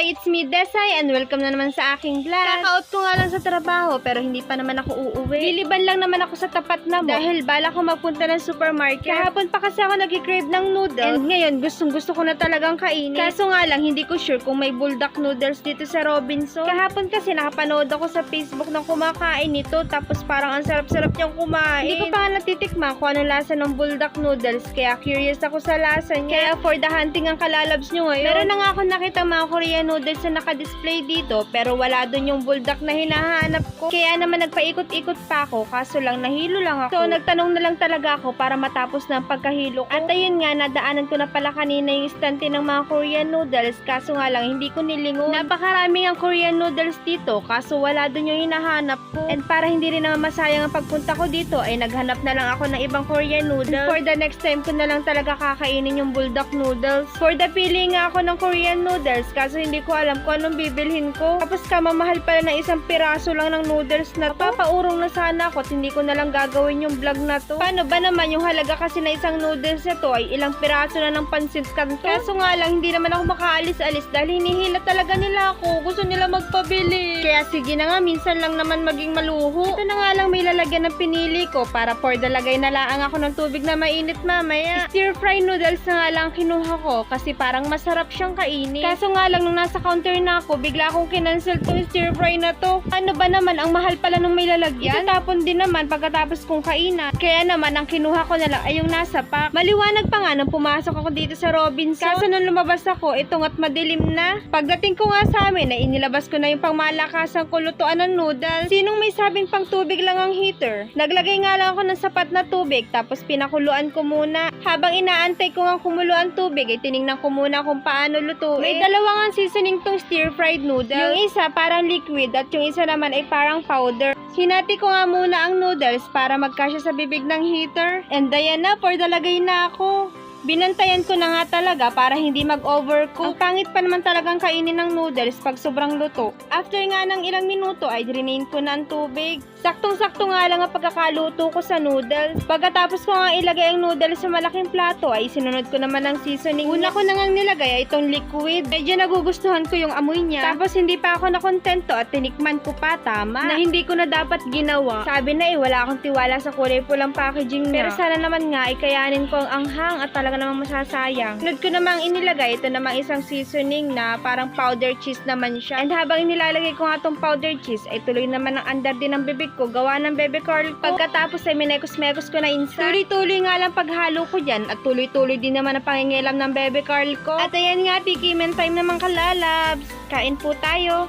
Hi, it's me, Desai, and welcome na naman sa aking vlog. Kaka-out ko nga lang sa trabaho, pero hindi pa naman ako uuwi. Liliban lang naman ako sa tapat na mo, dahil bala ko magpunta ng supermarket. Kahapon pa kasi ako nag-crave ng noodles, and ngayon gustong-gusto ko na talagang kainin. Kaso nga lang, hindi ko sure kung may buldak noodles dito sa Robinson. Kahapon kasi nakapanood ako sa Facebook ng kumakain nito, tapos parang ang sarap-sarap niyang kumain. Hindi ko pa natitikman kung anong lasa ng buldak noodles, kaya curious ako sa lasa niya. Kaya for the hunting ang kalalabs nyo ngayon. Meron na nga ako nakita mga Korean noodles na naka-display dito, pero wala dun yung buldak na hinahanap ko. Kaya naman nagpaikot-ikot pa ako, kaso lang nahilo lang ako. So nagtanong na lang talaga ako para matapos na ang pagkahilo ko. At ayun nga, nadaanan ko na pala kanina yung istante ng mga Korean noodles, kaso nga lang hindi ko nilingon. Napakaraming ang Korean noodles dito, kaso wala dun yung hinahanap ko. And para hindi rin naman masayang ang pagpunta ko dito, ay naghanap na lang ako ng ibang Korean noodles. For the next time ko na lang talaga kakainin yung buldak noodles. For the pili nga ako ng Korean noodles, kaso hindi ko alam kung anong bibilhin ko. Tapos kamamahal pala ng isang piraso lang ng noodles na to. Papaurong na sana ako at hindi ko na lang gagawin yung vlog na to. Paano ba naman yung halaga kasi na isang noodles na to ay ilang piraso na ng pansit kanto? Kaso nga lang, hindi naman ako makaalis-alis dahil hinihila talaga nila ako. Gusto nila magpabili. Kaya sige na nga, minsan lang naman maging maluho. Ito na nga lang may lalagyan ng pinili ko para for the lagay na laang ako ng tubig na mainit mamaya. Stir fry noodles na nga lang kinuha ko kasi parang masarap siyang kainin. Kaso nga lang nung nasa counter na ako, bigla akong kinancel tong stir fry na to. Ano ba naman, ang mahal pala nung may lalagyan. Itatapon din naman pagkatapos kong kainan. Kaya naman ang kinuha ko na lang ay yung nasa pack. Maliwanag pa nga nung pumasok ako dito sa Robinson. Kaso nung lumabas ako, ito nga't madilim na. Pagdating ko nga sa amin, ay inilabas ko na yung pangmalakasang kulutuan ng noodles. Sinong may sabing pang tubig lang ang heater? Naglagay nga lang ako ng sapat na tubig, tapos pinakuluan ko muna. Habang inaantay ko nga kumulo ang tubig, ay tiningnan ko muna kung paano lutuin. May dalawang seasoning tong stir-fried noodles. Yung isa parang liquid at yung isa naman ay parang powder. Hinati ko nga muna ang noodles para magkasya sa bibig ng heater. And ayan na, for the lagay na ako. Binantayan ko na nga talaga para hindi mag-overcook. Ang pangit pa naman talagang kainin ng noodles pag sobrang luto. After nga ng ilang minuto ay drinain ko na ang tubig. Saktong-sakto nga lang ang pagkakaluto ko sa noodles. Pagkatapos ko nga ilagay ang noodles sa malaking plato ay sinunod ko naman ang seasoning. Una ko na nga nilagay ay itong liquid. Medyo nagugustuhan ko yung amoy niya. Tapos hindi pa ako nakontento at tinikman ko pa tama na hindi ko na dapat ginawa. Sabi na wala akong tiwala sa kulay pulang packaging niya. Pero sana naman nga ay kayanin ko ang anghang at talaga namang masasayang. Sunod ko namang inilagay ito namang isang seasoning na parang powder cheese naman siya. And habang inilalagay ko nga itong powder cheese ay tuloy naman ang andar din ng bibig ko gawa ng baby curl ko. Pagkatapos ay minekos-mekos ko na insa. Tuloy-tuloy nga lang paghalo ko dyan at tuloy-tuloy din naman ang pangingilam ng baby curl ko. At ayan nga, tikimen time naman kalalabs. Kain po tayo.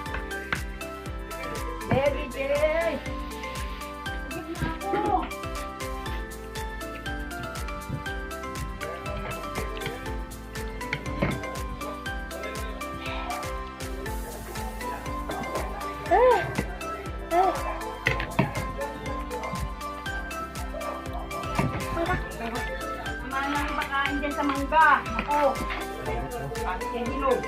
Baby Jay! Manang bakain dyan sa mangga. Ako. Bakit yung hilog?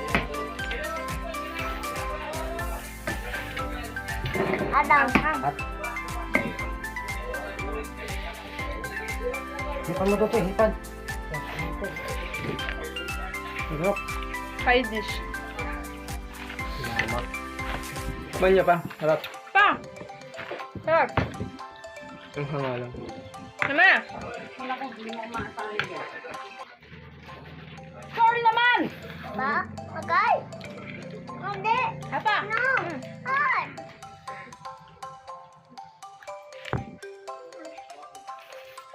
Adam. Hipan mo to, hipan. Hirap. Side dish. Salamat. Hipan niya pa, harap. Pa! Sarap. Ang hanga lang. Nama! Wala kong hindi mo maasali yan. Sorry naman! Ba? Okay? Hindi. Apa? No. Ay.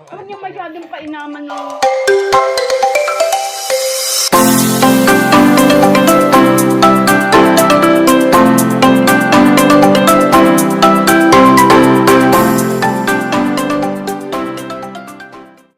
Huwag niyo masyadong painaman ng...